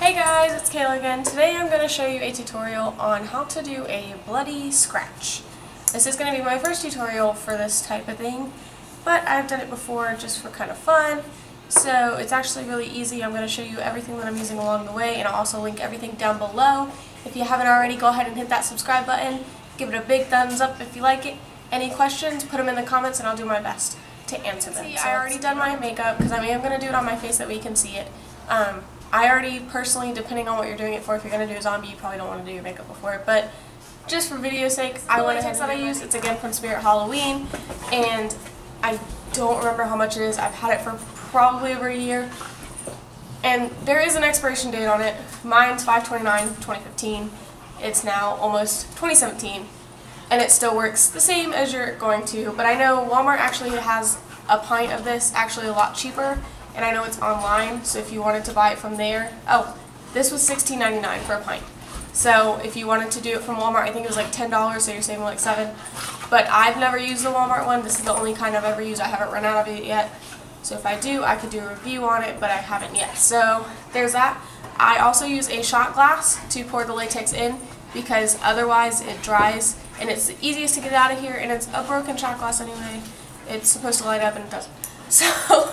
Hey guys, it's Kayla again. Today I'm going to show you a tutorial on how to do a bloody scratch. This is going to be my first tutorial for this type of thing, but I've done it before just for kind of fun. So it's actually really easy. I'm going to show you everything that I'm using along the way, and I'll also link everything down below. If you haven't already, go ahead and hit that subscribe button. Give it a big thumbs up if you like it. Any questions, put them in the comments and I'll do my best to answer them. See, I already done my makeup because I am going to do it on my face that we can see it. I already personally, depending on what you're doing it for, if you're going to do a zombie, you probably don't want to do your makeup before it, but just for video's sake, I went ahead that I used. It's again from Spirit Halloween, and I don't remember how much it is. I've had it for probably over a year, and there is an expiration date on it. Mine's 5/29/2015. It's now almost 2017, and it still works the same as you're going to, but I know Walmart actually has a pint of this actually a lot cheaper. And I know it's online, so if you wanted to buy it from there, oh, this was $16.99 for a pint. So if you wanted to do it from Walmart, I think it was like $10, so you're saving like $7. But I've never used the Walmart one. This is the only kind I've ever used. I haven't run out of it yet. So if I do, I could do a review on it, but I haven't yet. So there's that. I also use a shot glass to pour the latex in because otherwise it dries, and it's the easiest to get it out of here, and it's a broken shot glass anyway. It's supposed to light up and it doesn't. So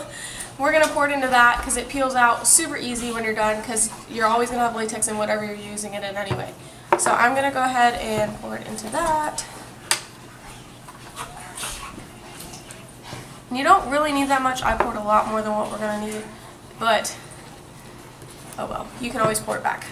we're going to pour it into that because it peels out super easy when you're done, because you're always going to have latex in whatever you're using it in anyway. So I'm going to go ahead and pour it into that. And you don't really need that much. I poured a lot more than what we're going to need, but oh well, you can always pour it back.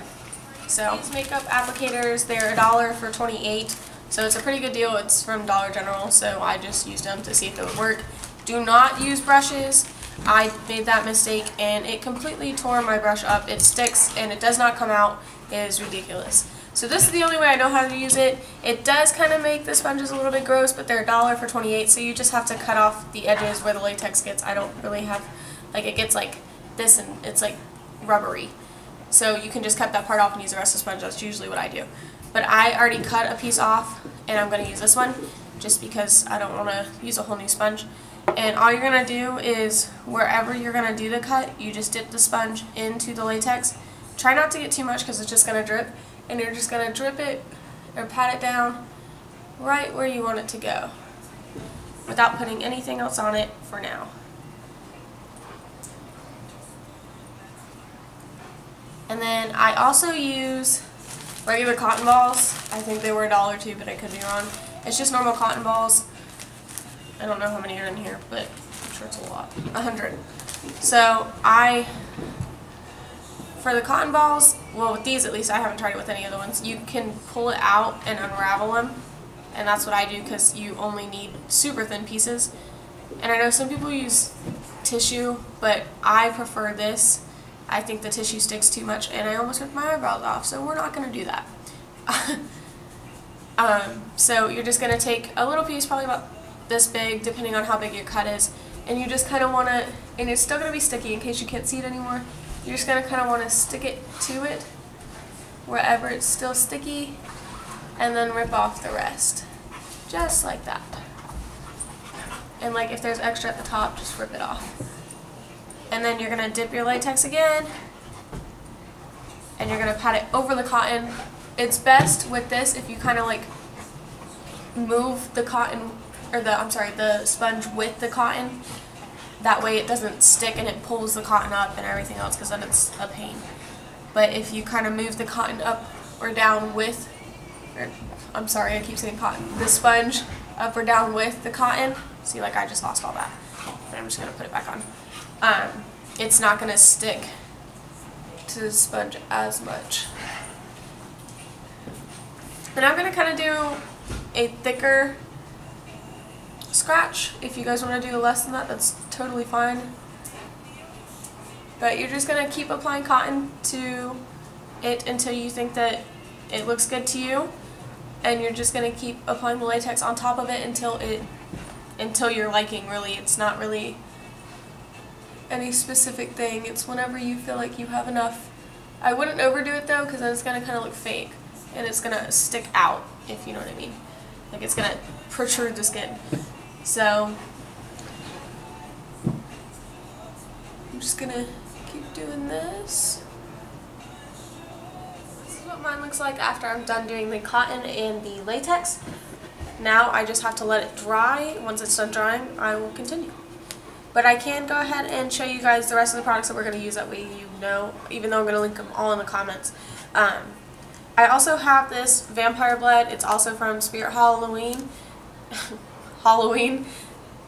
So these makeup applicators, they're $1 for 28, so it's a pretty good deal. It's from Dollar General, so I just used them to see if it would work. Do not use brushes. I made that mistake and it completely tore my brush up. It sticks and it does not come out. It is ridiculous. So this is the only way I know how to use it. It does kind of make the sponges a little bit gross, but they're $1 for 28, so you just have to cut off the edges where the latex gets. I don't really have, like, it gets like this and it's like rubbery. So you can just cut that part off and use the rest of the sponge. That's usually what I do. But I already cut a piece off and I'm going to use this one just because I don't want to use a whole new sponge. And all you're going to do is, wherever you're going to do the cut, you just dip the sponge into the latex. Try not to get too much because it's just going to drip. And you're just going to drip it or pat it down right where you want it to go without putting anything else on it for now. And then I also use regular cotton balls. I think they were $1 too, but I could be wrong. It's just normal cotton balls. I don't know how many are in here, but I'm sure it's a lot. 100. So for the cotton balls, well, with these at least, I haven't tried it with any other ones, you can pull it out and unravel them. And that's what I do because you only need super thin pieces. And I know some people use tissue, but I prefer this. I think the tissue sticks too much and I almost ripped my eyebrows off, so we're not going to do that. So you're just going to take a little piece, probably about this big, depending on how big your cut is, and you just kind of want to, and it's still going to be sticky in case you can't see it anymore, you're just going to kind of want to stick it to it wherever it's still sticky, and then rip off the rest, just like that. And like if there's extra at the top, just rip it off. And then you're going to dip your latex again, and you're going to pat it over the cotton. It's best with this if you kind of like move the cotton, or the sponge with the cotton. That way it doesn't stick and it pulls the cotton up and everything else, because then it's a pain. But if you kind of move the cotton up or down with, I keep saying cotton, the sponge up or down with the cotton, see, like I just lost all that. But I'm just going to put it back on. It's not going to stick to the sponge as much. And I'm going to kind of do a thicker scratch. If you guys want to do less than that, that's totally fine. But you're just going to keep applying cotton to it until you think that it looks good to you. And you're just going to keep applying the latex on top of it until you're liking, really. It's not really any specific thing. It's whenever you feel like you have enough. I wouldn't overdo it though, because then it's going to kind of look fake. And it's going to stick out, if you know what I mean. Like it's going to protrude the skin. So I'm just going to keep doing this. what mine looks like after I'm done doing the cotton and the latex. Now I just have to let it dry. Once it's done drying, I will continue. But I can go ahead and show you guys the rest of the products that we're going to use, that way you know, even though I'm going to link them all in the comments. I also have this vampire blood. It's also from Spirit Halloween. Halloween.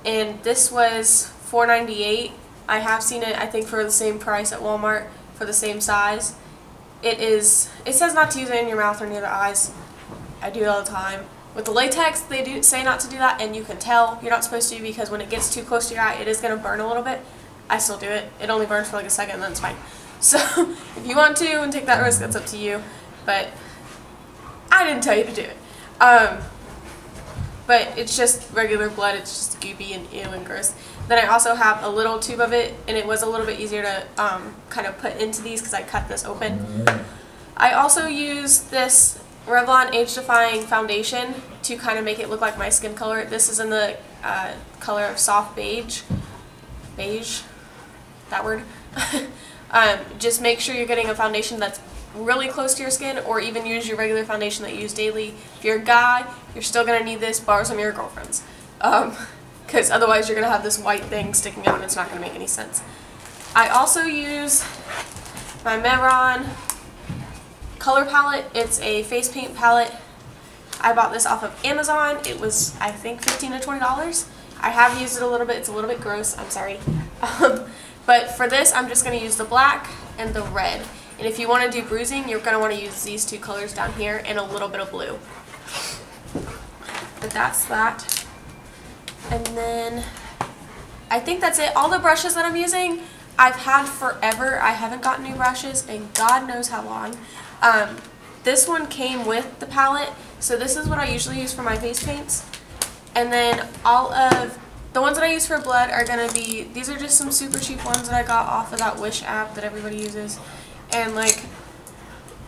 And this was $4.98. I have seen it, I think, for the same price at Walmart for the same size. It says not to use it in your mouth or near the eyes. I do it all the time. With the latex, they do say not to do that, and you can tell you're not supposed to, because when it gets too close to your eye, it is going to burn a little bit. I still do it. It only burns for like a second, and then it's fine. So if you want to and take that risk, that's up to you. But I didn't tell you to do it. But it's just regular blood. It's just goopy and ew and gross. Then I also have a little tube of it, and it was a little bit easier to kind of put into these because I cut this open. I also use this Revlon Age Defying Foundation to kind of make it look like my skin color. This is in the color of soft beige. Beige? That word? Just make sure you're getting a foundation that's really close to your skin, or even use your regular foundation that you use daily. If you're a guy, you're still going to need this. Borrow some of your girlfriends. Because otherwise you're going to have this white thing sticking out and it's not going to make any sense. I also use my Mehron color palette. It's a face paint palette. I bought this off of Amazon. It was, I think, $15 to $20. I have used it a little bit. It's a little bit gross. I'm sorry. But for this, I'm just going to use the black and the red. And if you want to do bruising, you're going to want to use these two colors down here and a little bit of blue. But that's that. And then I think that's it. All the brushes that I'm using, I've had forever. I haven't gotten new brushes in God knows how long. This one came with the palette, so this is what I usually use for my face paints. And then all of the ones that I use for blood are going to be, these are just some super cheap ones that I got off of that Wish app that everybody uses. And like,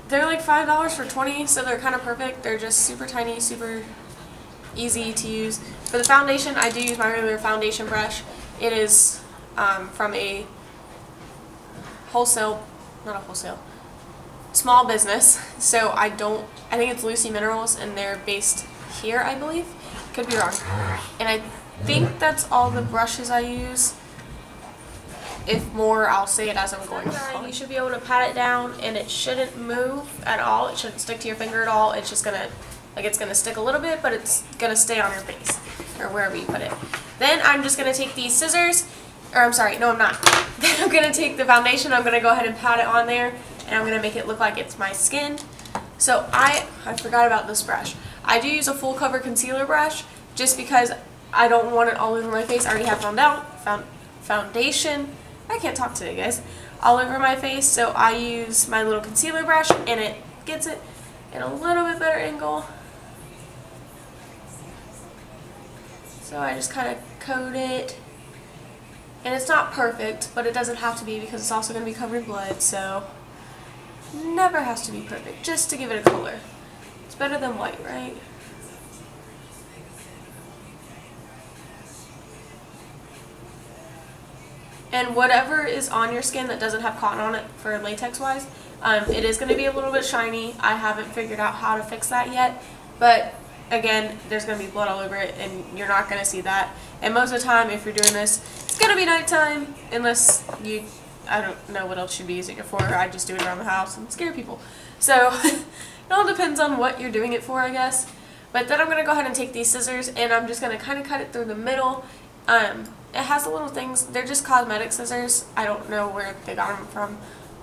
they're like $5 for 20, so they're kind of perfect. They're just super tiny, super easy to use. For the foundation, I do use my regular foundation brush. It is from a small business, so I think it's Lucy Minerals, and they're based here, I believe. Could be wrong. And I think that's all the brushes I use. If more, I'll say it as I'm going along. You should be able to pat it down, and it shouldn't move at all. It shouldn't stick to your finger at all. It's just gonna, like, it's gonna stick a little bit, but it's gonna stay on your face or wherever you put it. Then I'm just gonna take these scissors, or I'm sorry, no, I'm not. Then I'm gonna take the foundation. I'm gonna go ahead and pat it on there, and I'm gonna make it look like it's my skin. So I forgot about this brush. I do use a full cover concealer brush just because I don't want it all over my face. I already have foundation. I can't talk today, guys. All over my face, so I use my little concealer brush, and it gets it in a little bit better angle. So I just kind of coat it, and it's not perfect, but it doesn't have to be because it's also going to be covered in blood, so never has to be perfect, just to give it a color. It's better than white, right? And whatever is on your skin that doesn't have cotton on it for latex wise, it is going to be a little bit shiny. I haven't figured out how to fix that yet, but again, there's going to be blood all over it, and you're not going to see that. And most of the time, if you're doing this, it's going to be nighttime, unless you, I don't know what else you'd be using it for. I just do it around the house and scare people. So it all depends on what you're doing it for, I guess. But then I'm going to go ahead and take these scissors, and I'm just going to kind of cut it through the middle. It has the little things, they're just cosmetic scissors. I don't know where they got them from.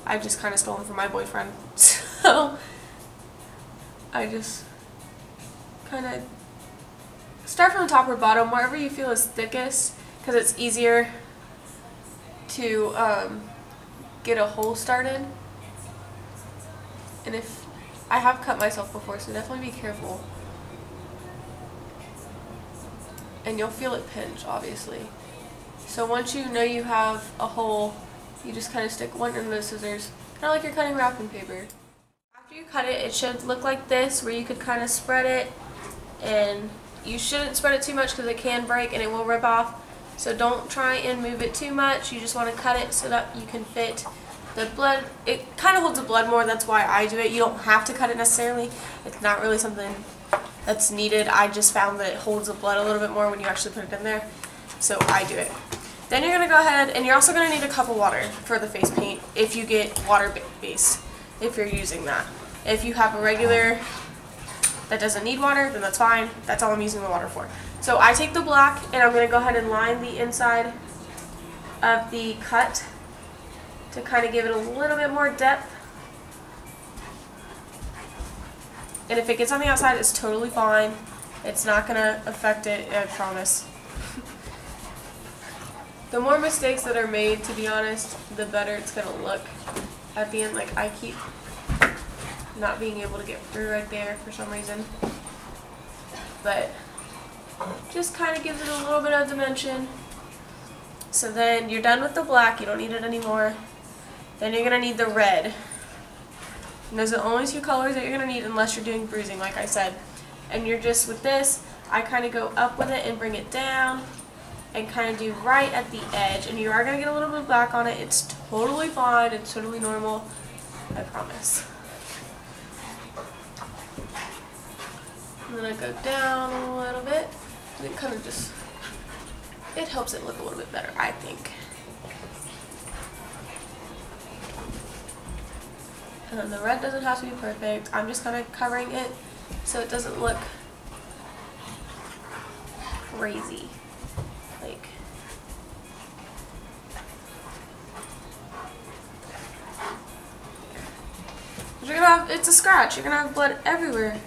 I just kind of stole them from my boyfriend. So I just kind of start from the top or bottom, wherever you feel is thickest, because it's easier to get a hole started. And if I have cut myself before, so definitely be careful. And you'll feel it pinch, obviously. So once you know you have a hole, you just kind of stick one in the scissors, kind of like you're cutting wrapping paper. After you cut it, it should look like this, where you could kind of spread it, and you shouldn't spread it too much because it can break and it will rip off. So don't try and move it too much. You just want to cut it so that you can fit the blood, it kind of holds the blood more. That's why I do it. You don't have to cut it necessarily. It's not really something that's needed. I just found that it holds the blood a little bit more when you actually put it in there. So I do it. Then you're going to go ahead, and you're also going to need a cup of water for the face paint if you get water-based, if you're using that. If you have a regular that doesn't need water, then that's fine. That's all I'm using the water for. So I take the black, and I'm going to go ahead and line the inside of the cut to kind of give it a little bit more depth. And if it gets on the outside, it's totally fine. It's not going to affect it, I promise. The more mistakes that are made, to be honest, the better it's going to look at the end. Like, I keep not being able to get through right there for some reason. But just kind of gives it a little bit of dimension. So then you're done with the black. You don't need it anymore. Then you're going to need the red. And those are the only two colors that you're going to need unless you're doing bruising, like I said. And you're just, with this, I kind of go up with it and bring it down and kind of do right at the edge. And you are going to get a little bit of black on it. It's totally fine. It's totally normal. I promise. And then I go down a little bit. And it kind of just, it helps it look a little bit better, I think. And then the red doesn't have to be perfect. I'm just kind of covering it so it doesn't look crazy. Like, you're gonna have, it's a scratch. You're gonna have blood everywhere.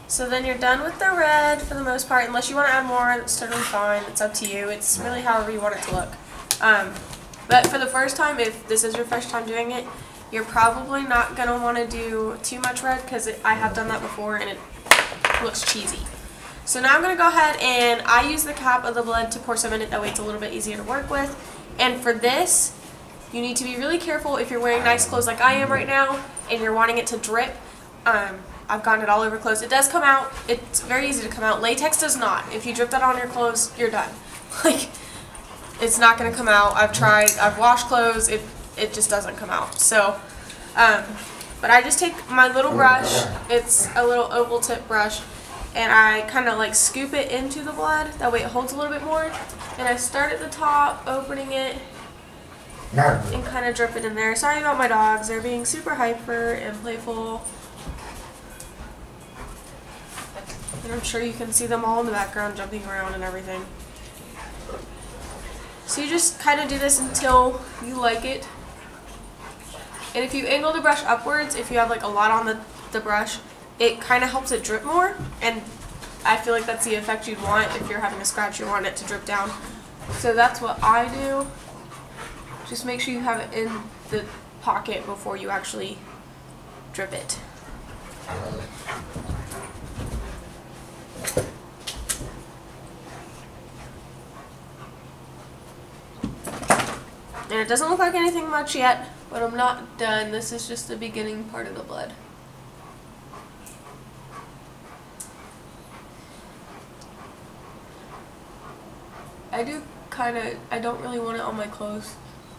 So then you're done with the red for the most part. Unless you want to add more, it's totally fine. It's up to you. It's really however you want it to look. But for the first time, if this is your first time doing it, you're probably not going to want to do too much red because I have done that before and it looks cheesy. So now I'm going to go ahead and I use the cap of the blood to pour some in it. That way it's a little bit easier to work with. And for this, you need to be really careful if you're wearing nice clothes like I am right now and you're wanting it to drip. I've gotten it all over clothes. It does come out. It's very easy to come out. Latex does not. If you drip that on your clothes, you're done. Like, it's not going to come out. I've tried. I've washed clothes. It just doesn't come out. So, but I just take my little brush. It's a little oval tip brush. And I kind of like scoop it into the blood. That way it holds a little bit more. And I start at the top, opening it, and kind of drip it in there. Sorry about my dogs. They're being super hyper and playful. And I'm sure you can see them all in the background jumping around and everything. So you just kind of do this until you like it. And if you angle the brush upwards, if you have like a lot on the brush, it kind of helps it drip more. And I feel like that's the effect you'd want if you're having a scratch. You want it to drip down. So that's what I do. Just make sure you have it in the pocket before you actually drip it. And it doesn't look like anything much yet, but I'm not done. This is just the beginning part of the blood. I don't really want it on my clothes,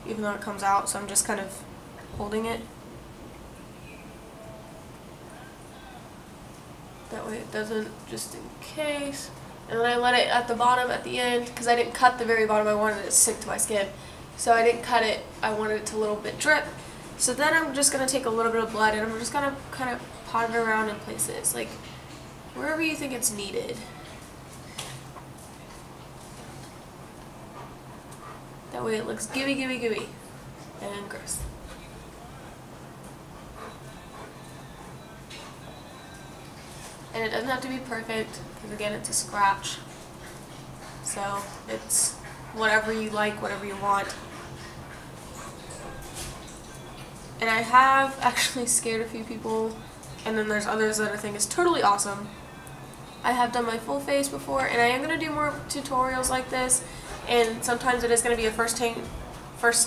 even though it comes out, so I'm just kind of holding it. That way it doesn't, just in case. And then I let it at the bottom at the end, because I didn't cut the very bottom. I wanted it to stick to my skin. So I didn't cut it. I wanted it to a little bit drip. So then I'm just going to take a little bit of blood and I'm just going to kind of pot it around in places, like wherever you think it's needed. That way it looks gooey, gooey, gooey, and gross. And it doesn't have to be perfect, because again, it's a scratch. So it's whatever you like, whatever you want. And I have actually scared a few people, and then there's others that I think is totally awesome. I have done my full face before, and I am going to do more tutorials like this, and sometimes it is going to be a first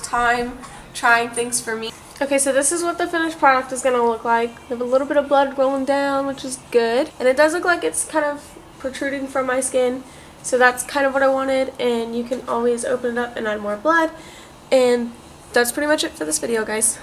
time trying things for me. Okay, so this is what the finished product is going to look like. I have a little bit of blood rolling down, which is good. And it does look like it's kind of protruding from my skin, so that's kind of what I wanted. And you can always open it up and add more blood. And that's pretty much it for this video, guys.